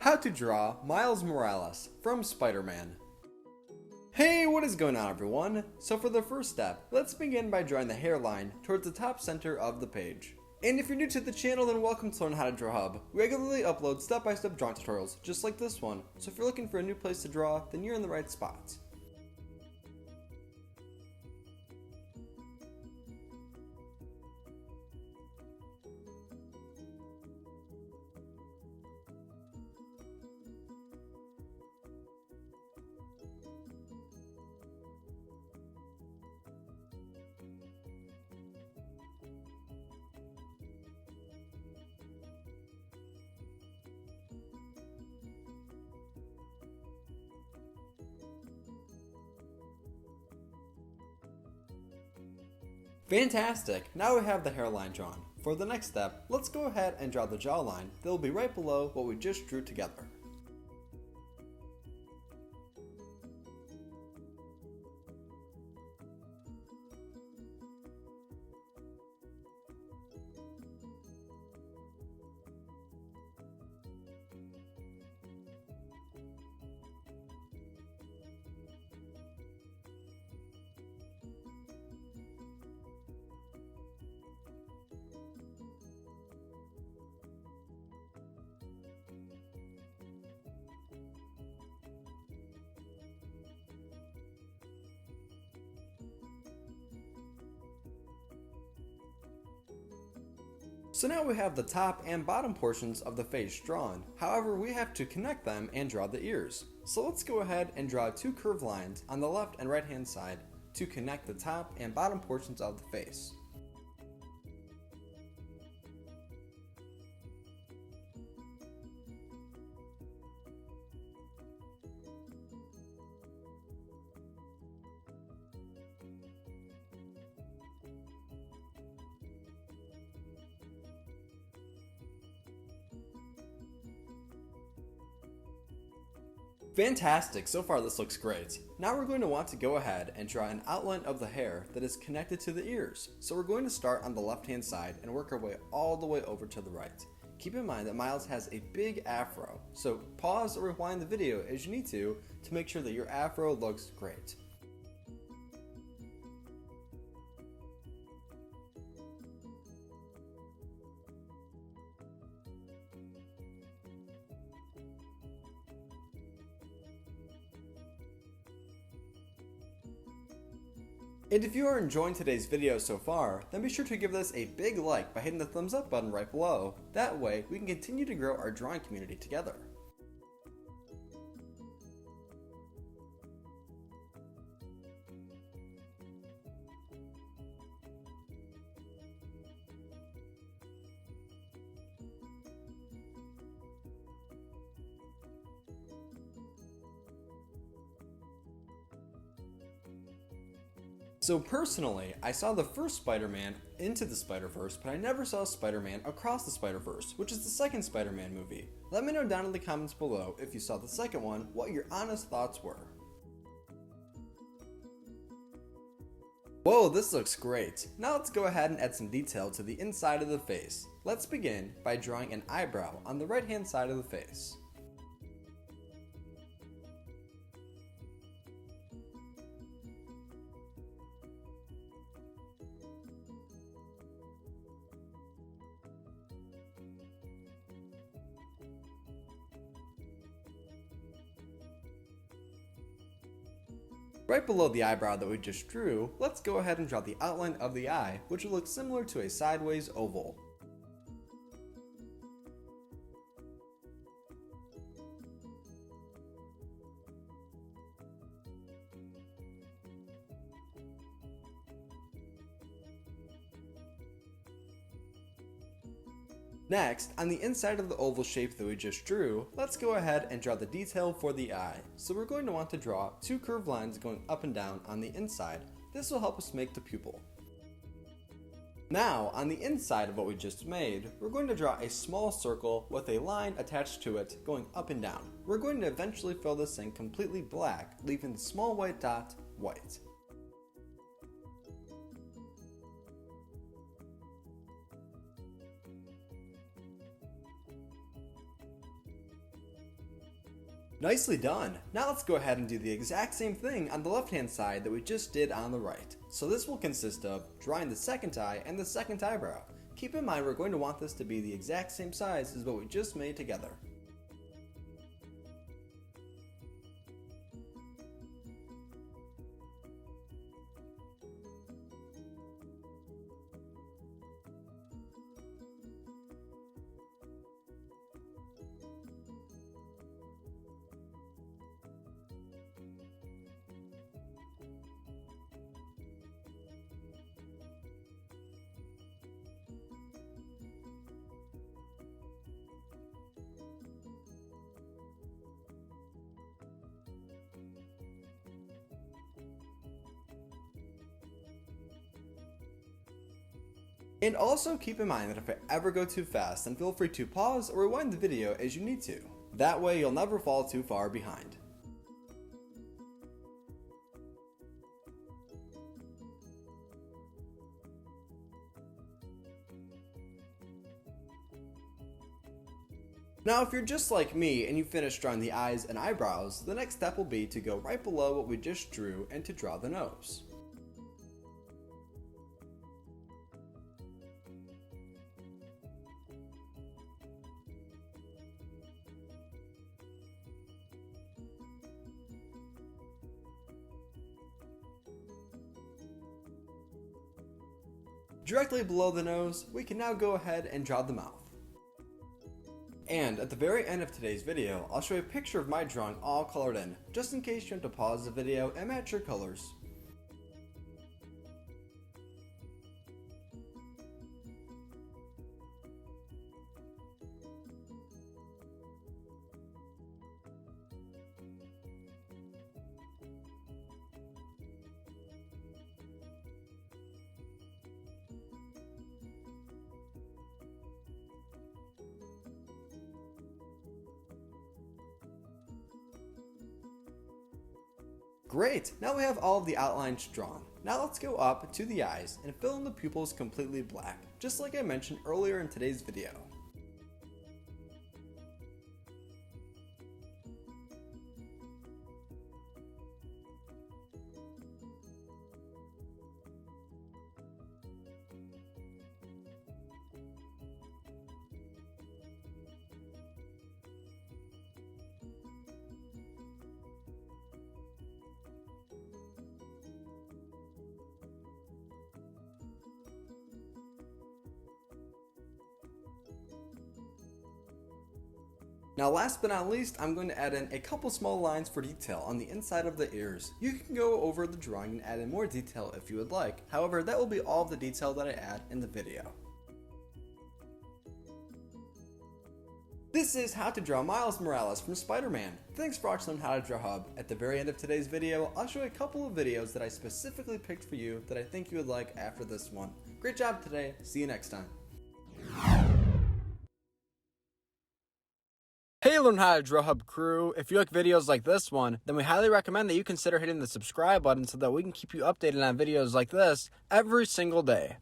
How to draw Miles Morales from Spider-Man. Hey, what is going on everyone? So for the first step, let's begin by drawing the hairline towards the top center of the page. And if you're new to the channel, then welcome to Learn How to Draw Hub. We regularly upload step-by-step drawing tutorials just like this one, so if you're looking for a new place to draw, then you're in the right spot. Fantastic! Now we have the hairline drawn. For the next step, let's go ahead and draw the jawline that will be right below what we just drew together. So now we have the top and bottom portions of the face drawn. However, we have to connect them and draw the ears. So let's go ahead and draw two curved lines on the left and right hand side to connect the top and bottom portions of the face. Fantastic, so far this looks great. Now we're going to want to go ahead and draw an outline of the hair that is connected to the ears. So we're going to start on the left hand side and work our way all the way over to the right. Keep in mind that Miles has a big afro, so pause or rewind the video as you need to make sure that your afro looks great. And if you are enjoying today's video so far, then be sure to give this a big like by hitting the thumbs up button right below. That way, we can continue to grow our drawing community together. So personally, I saw the first Spider-Man Into the Spider-Verse, but I never saw Spider-Man Across the Spider-Verse, which is the second Spider-Man movie. Let me know down in the comments below if you saw the second one, what your honest thoughts were. Whoa, this looks great. Now let's go ahead and add some detail to the inside of the face. Let's begin by drawing an eyebrow on the right hand side of the face. Right below the eyebrow that we just drew, let's go ahead and draw the outline of the eye, which will look similar to a sideways oval. Next, on the inside of the oval shape that we just drew, let's go ahead and draw the detail for the eye. So we're going to want to draw two curved lines going up and down on the inside. This will help us make the pupil. Now, on the inside of what we just made, we're going to draw a small circle with a line attached to it going up and down. We're going to eventually fill this in completely black, leaving the small white dot white. Nicely done. Now let's go ahead and do the exact same thing on the left hand side that we just did on the right. So this will consist of drawing the second eye and the second eyebrow. Keep in mind we're going to want this to be the exact same size as what we just made together. And also keep in mind that if I ever go too fast, then feel free to pause or rewind the video as you need to. That way you'll never fall too far behind. Now if you're just like me and you finish drawing the eyes and eyebrows, the next step will be to go right below what we just drew and to draw the nose. Directly below the nose, we can now go ahead and draw the mouth. And at the very end of today's video, I'll show you a picture of my drawing all colored in, just in case you want to pause the video and match your colors. Great, now we have all of the outlines drawn. Now let's go up to the eyes and fill in the pupils completely black, just like I mentioned earlier in today's video. Now last but not least, I'm going to add in a couple small lines for detail on the inside of the ears. You can go over the drawing and add in more detail if you would like. However, that will be all of the detail that I add in the video. This is how to draw Miles Morales from Spider-Man. Thanks for watching How to Draw Hub. At the very end of today's video, I'll show you a couple of videos that I specifically picked for you that I think you would like after this one. Great job today. See you next time. Hey Learn How to Draw Hub crew, if you like videos like this one, then we highly recommend that you consider hitting the subscribe button so that we can keep you updated on videos like this every single day.